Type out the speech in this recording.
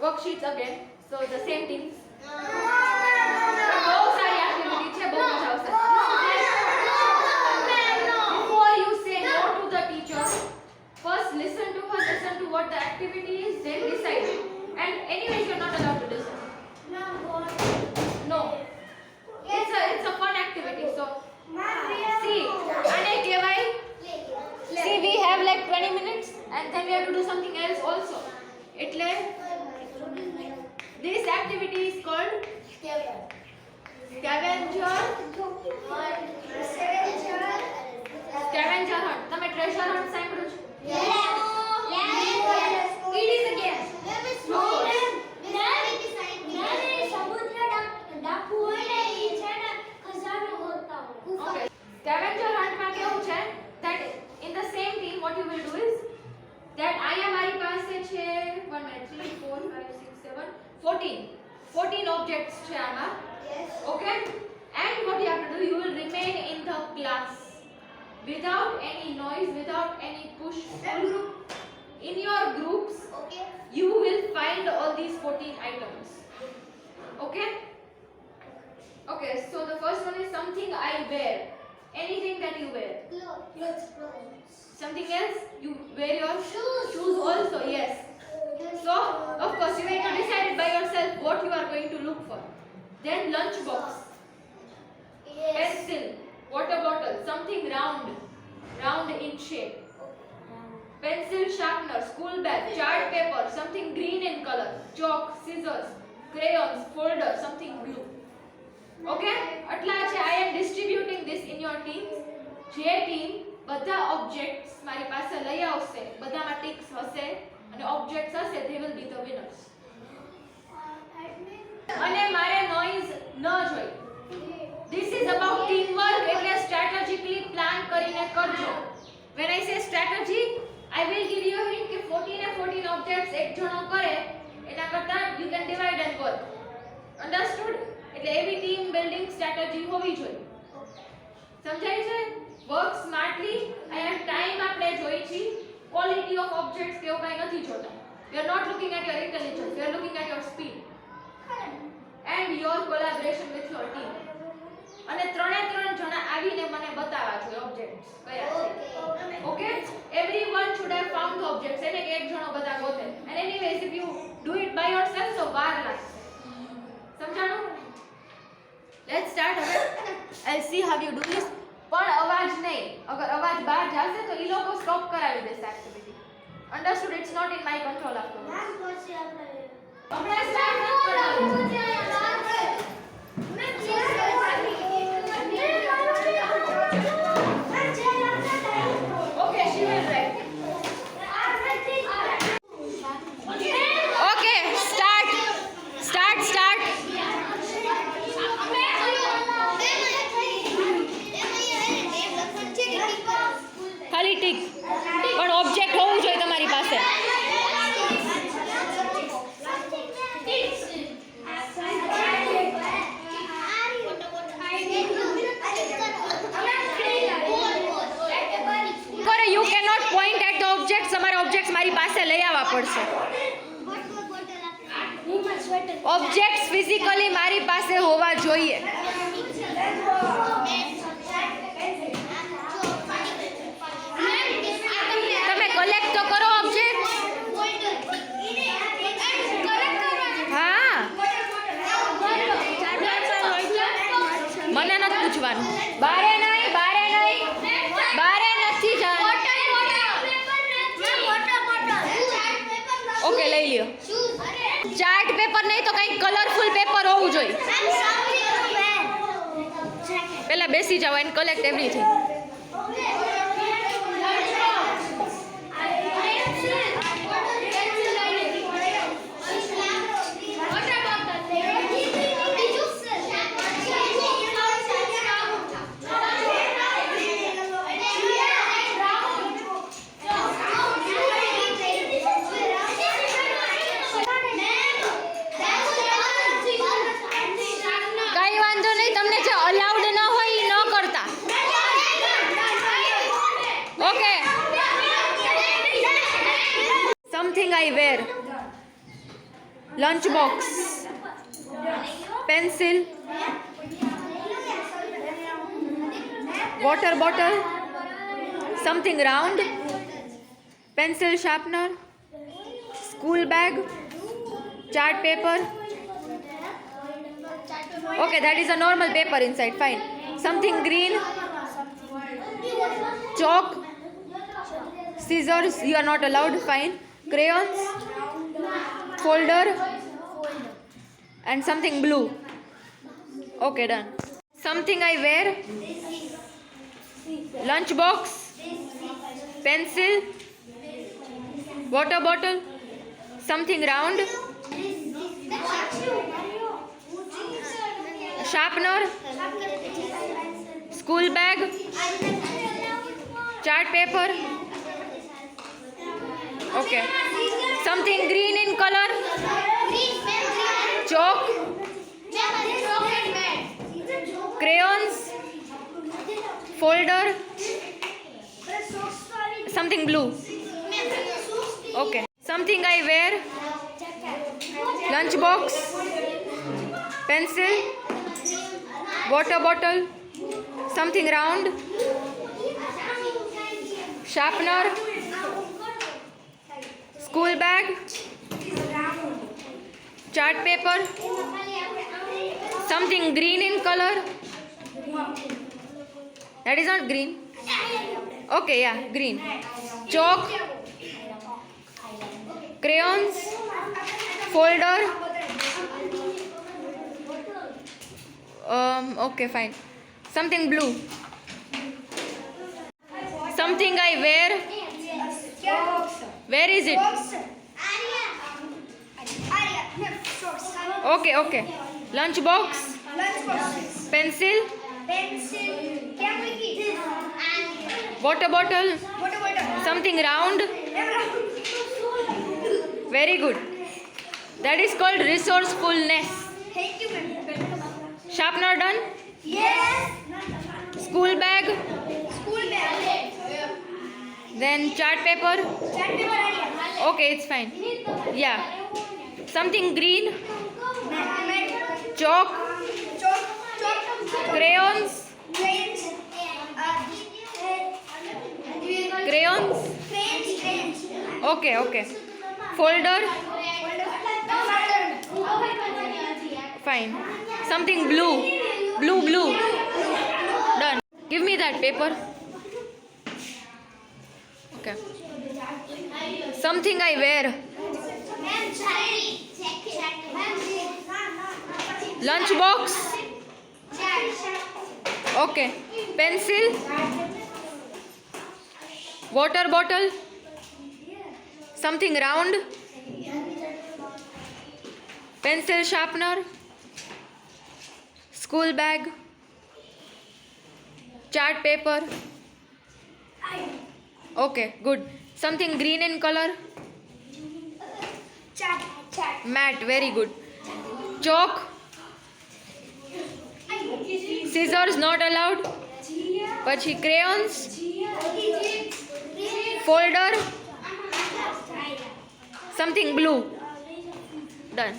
worksheets again. So the same things. બહુ સારી activity છે, બહુ મજા આવશે. Before you say no to the teacher, first listen to her, listen to what the activity is, then decide. And anyways, you're not allowed to listen. No. It's a fun activity. So see, ane kevai. See, we have like 20 minutes and then we have to do something else also. એટલે this activity is called scavenger hunt. તમે treasure hunt સાંભળ્યું છે? It is a game. No. Okay. Scavenger hunt માં કેવું છે that in the same team what you will do is that અહીંયા મારી પાસે છે 1 minute 3 4 5 6 7 14 objects છે આમાં. Okay, and what you have to do, you will remain in the class without any noise, without any push. In your groups, you will find all these 14 items. Okay, so the first one is something I wear. Anything that you wear. Clothes. Something else? You wear your shoes also. Yes. So of course you need to decide it by yourself what you are going to look for. Then lunch box, pencil, water bottle, something round in shape. Pencil sharpener, school bag, chart paper, something green in color, chalk, scissors, crayons, folder, something blue. Okay, atla છે. I am distributing this in your teams. જે team બધા objects મારી પાસે લઈ આવશે, બધામાં ટિક્સ હશે અને ઓબ્જેક્ટ્સ હશે, they will be the winners. અને મારે નોઈઝ ન જોઈ. This is about teamwork, એટલે strategically plan કરીને કરજો. When I say strategy, I will give you a hint કે 14 and 14 objects એક જણો કરે એના કરતા you can divide and work. Understood? એટલે એવી ટીમ બિલ્ડિંગ સ્ટ્રેટેજી હોવી જોઈએ. સમજાય છે? Work smartly. અહીંયા ટાઈમ આપણે જોઈ છે, ક્વોલિટી ઓફ ઓબ્જેક્ટ્સ કેવું કાંઈ નથી જોતા. We are not looking at your intelligence, we are looking at your speed and your collaboration with your team. અને ત્રણે ત્રણ જણા આવીને મને બતાવવા જોઈએ ઓબ્જેક્ટ્સ કયા છે. Okay, everyone should have found the objects. એને એક જણો બધા ગોતે. And anyways, if you do it by yourself, so વાર લાગશે. સમજાણું? Let's start. I'll see how you do this. પણ અવાજ નહીં. અગર અવાજ બહાર જશે તો ઈ લોકો સ્ટોપ કરાવી દેશે activity. Understood? It's not in my control afterwards. હમણાં સ્ટાર્ટ ન કરવાનું. Okay, she will write. Okay, start. ખાલી ટીક, પણ ઓબ્જેક્ટ હોવું જોઈએ તમારી પાસે. You cannot point at the objects. તમારે ઓબ્જેક્ટ્સ મારી પાસે લઈ આવવા પડશે. ઓબ્જેક્ટ્સ ફિઝિકલી મારી પાસે હોવા જોઈએ. તમે કલેક્ટ તો કરો ઓબ્જેક્ટ. હા, મને નથી પૂછવાનું. બારે નથી જવાનું. ઓકે, લઈ લ્યો. ચાર્ટ પેપર નહીં તો કંઈક કલરફુલ પેપર હોવું જોઈએ. પહેલા બેસી જાવ and collect everything. Something I wear. lunch box, pencil, water bottle, something round, pencil sharpener, school bag, chart paper. Okay, that is a normal paper inside, fine. Something green, chalk, scissors, you are not allowed, fine. Crayons, folder, and something blue. Okay, done. Something I wear, lunch box, pencil, water bottle, something round, sharpener, school bag, chart paper. Okay. Something green in color, chalk, crayons, folder, something blue. Okay. Something I wear, lunch box, pencil, water bottle, something round, sharpener, school bag, chart paper, something green in color. That is not green. Okay, yeah, green. Chalk, crayons, folder. Okay, fine. Something blue. Something I wear. Where is it? Okay, okay. Lunch box, pencil, water bottle, something round. Very good. That is called resourcefulness. Sharpener done? Yes. School bag, School bag. then chart paper. Okay, it's fine. Yeah. Something green, chalk, crayons, crayons. Okay, okay. Folder, fine. Something blue, blue. Done. Give me that paper. Okay. Something I wear. Lunch box. Okay. Pencil. Water bottle. Something round. Pencil sharpener. School bag. Chart paper. Okay, good. Something green in color. Mat, very good. Chalk. Scissors not allowed. Pachi crayons. Folder. Something blue. Done.